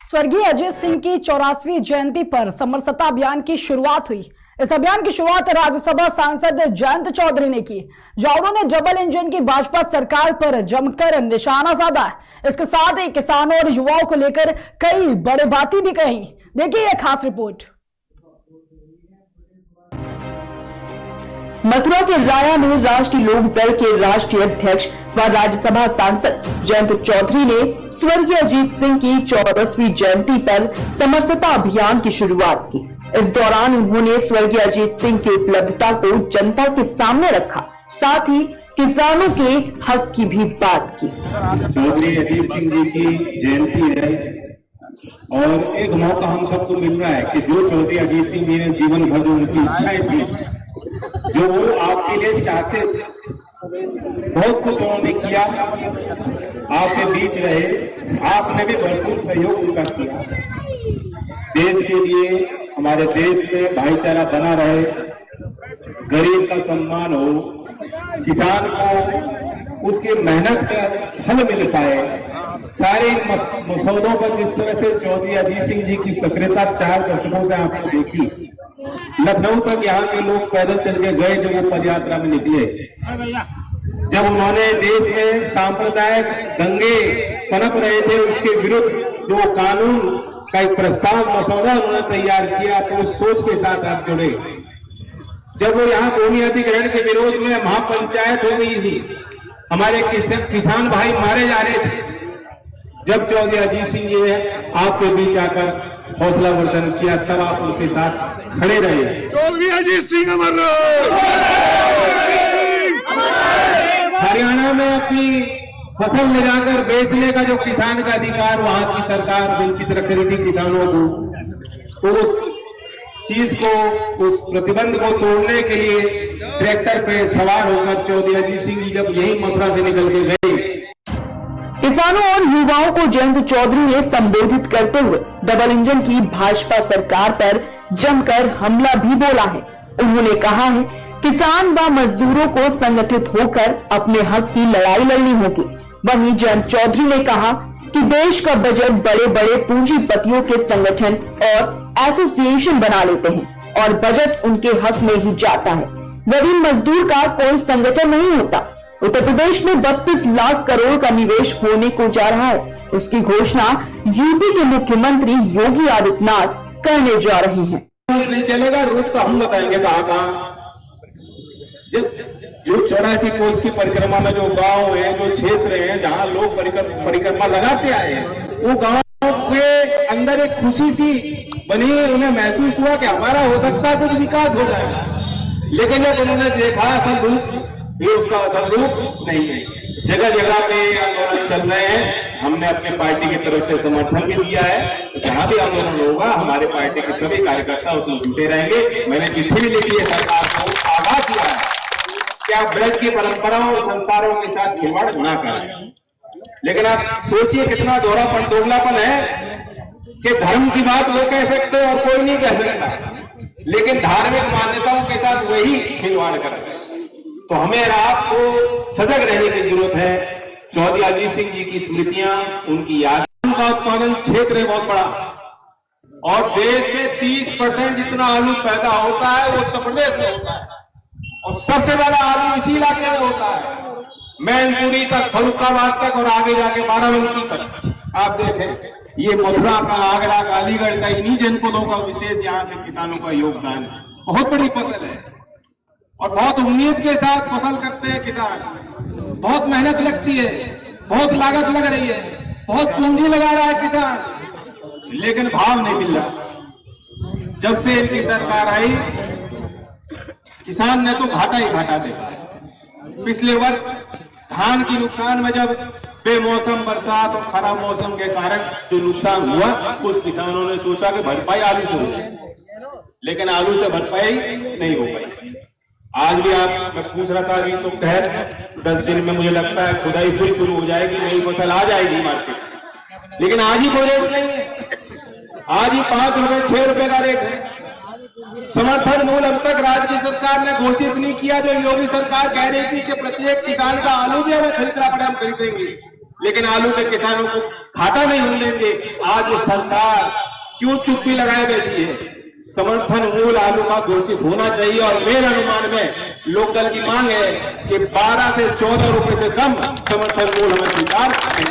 स्वर्गीय अजीत सिंह की 84वीं जयंती पर समरसता अभियान की शुरुआत हुई। इस अभियान की शुरुआत राज्यसभा सांसद जयंत चौधरी ने की। जावड़े ने डबल इंजन की भाजपा सरकार पर जमकर निशाना साधा है। इसके साथ ही किसानों और युवाओं को लेकर कई बड़े बातें भी कही। देखिए यह खास रिपोर्ट। मथुरा के राया में राष्ट्रीय लोक दल के राष्ट्रीय अध्यक्ष व राज्यसभा सांसद जयंत चौधरी ने स्वर्गीय अजीत सिंह की 84वीं जयंती पर समरसता अभियान की शुरुआत की। इस दौरान उन्होंने स्वर्गीय अजीत सिंह की उपलब्धता को जनता के सामने रखा, साथ ही किसानों के हक की भी बात की। चौधरी अजीत सिंह जी की जयंती है और एक मौका हम सबको मिल रहा है कि जो चौधरी अजीत सिंह जी ने जीवन भर उनकी इच्छाएं थी, जो वो आपके लिए चाहते थे, बहुत कुछ उन्होंने किया, आपके बीच रहे, आपने भी भरपूर सहयोग उनका किया। देश के लिए, हमारे देश में भाईचारा बना रहे, गरीब का सम्मान हो, किसान को उसकी मेहनत का फल मिल पाए। सारे मसौदों पर जिस तरह से चौधरी अजीत सिंह जी की सक्रियता 4 दशकों से आपने देखी, लखनऊ तक यहाँ के लोग पैदल चल के गए जब वो पदयात्रा में निकले, जब उन्होंने देश में सांप्रदायिक दंगे पनप रहे थे उसके विरुद्ध जो कानून का एक प्रस्ताव मसौदा उन्होंने तैयार किया, तो उस सोच के साथ आप जुड़े। जब वो यहाँ भूमि अधिग्रहण के विरोध में महापंचायत हो गई थी, हमारे किसान भाई मारे जा रहे थे, जब चौधरी अजीत सिंह जी ने आपके बीच आकर हौसला वर्धन किया, तब आप उनके साथ खड़े रहे। चौधरी अजीत सिंह अमर। हरियाणा में अपनी फसल ले जाकर बेचने का जो किसान का अधिकार वहां की सरकार वंचित रख रही थी किसानों को, तो उस चीज को, उस प्रतिबंध को तोड़ने के लिए ट्रैक्टर पे सवार होकर चौधरी अजीत सिंह जी जब यही मथुरा से निकल के गए। किसानों और युवाओं को जयंत चौधरी ने संबोधित करते हुए डबल इंजन की भाजपा सरकार पर जमकर हमला भी बोला है। उन्होंने कहा है, किसान व मजदूरों को संगठित होकर अपने हक की लड़ाई लड़नी होगी। वहीं जयंत चौधरी ने कहा कि देश का बजट बड़े बड़े पूंजीपतियों के संगठन और एसोसिएशन बना लेते हैं और बजट उनके हक में ही जाता है। गरीब मजदूर का कोई संगठन नहीं होता। उत्तर प्रदेश में 32 लाख करोड़ का निवेश होने को जा रहा है। इसकी घोषणा यूपी के मुख्यमंत्री योगी आदित्यनाथ करने जा रहे हैं। नहीं चलेगा, रूट तो हम बताएंगे कहाँ। जो 84 कोस की परिक्रमा में जो गांव है, जो क्षेत्र है, जहां लोग परिक्रमा लगाते आए हैं, वो गांव के अंदर एक खुशी सी बनी, उन्हें महसूस हुआ कि हमारा हो सकता है कुछ विकास हो जाएगा। लेकिन जब उन्होंने देखा असल रूप, ये उसका असल रूप नहीं है। जगह जगह पे आंदोलन चल रहे हैं, हमने अपने पार्टी की तरफ से समर्थन भी दिया है। जहां भी आंदोलन होगा, हमारे पार्टी के सभी कार्यकर्ता उसमें जुटे रहेंगे। मैंने चिट्ठी भी लिखी है सरकार को, आगाह किया है कि आप ब्रज की परंपराओं और संस्कारों के साथ खिलवाड़ ना करें। लेकिन आप सोचिए कितना दोगलापन है कि धर्म की बात वो कह सकते और कोई नहीं कह सकता, लेकिन धार्मिक मान्यताओं के साथ वही खिलवाड़ कर रहे हैं। तो हमें आपको सजग रहने की जरूरत है। चौधरी अजीत सिंह जी की स्मृतियां, उनकी याद का उत्पादन क्षेत्र है बहुत बड़ा, और देश में 30% जितना आलू पैदा होता है वो उत्तर प्रदेश में होता है, और सबसे ज्यादा आलू इसी इलाके में होता है, मैनपुरी तक, फरुखाबाद तक और आगे जाके बाराबंकी तक। आप देखें, ये मथुरा का, आगरा का, अलीगढ़ का, इन्हीं जनपदों का विशेष यहाँ के किसानों का योगदान है। बहुत बड़ी फसल है और बहुत उम्मीद के साथ फसल करते हैं किसान। बहुत मेहनत लगती है, बहुत लागत लग रही है, बहुत पूंजी लगा रहा है किसान, लेकिन भाव नहीं मिल रहा। जब से इनकी सरकार आई, किसान ने तो घाटा ही घाटा देखा है। पिछले वर्ष धान की नुकसान में जब बेमौसम बरसात और खराब मौसम के कारण जो नुकसान हुआ, कुछ किसानों ने सोचा कि भरपाई आलू से हो जाए, लेकिन आलू से भरपाई नहीं हो पाई। आज भी मैं पूछ रहा था, अभी तो खैर 10 दिन में मुझे लगता है खुदाई फिर शुरू हो जाएगी, नई फसल आ जाएगी मार्केट। लेकिन आज ही कोई रेट नहीं है, आज ही 5 रुपए 6 रुपए का रेट है। समर्थन मूल्य अब तक राज्य की सरकार ने घोषित नहीं किया, जो योगी सरकार कह रही थी कि प्रत्येक किसान का आलू भी हमें खरीदना पड़े, हम खरीदेंगे। लेकिन आलू के किसानों को घाटा नहीं होने देंगे। आज वो सरकार क्यों चुप्पी लगाए बैठी है? समर्थन मूल्य आलू का घोषित होना चाहिए और मेरे अनुमान में लोकदल की मांग है कि 12 से 14 रुपए से कम समर्थन मूल्य हमें स्वीकार नहीं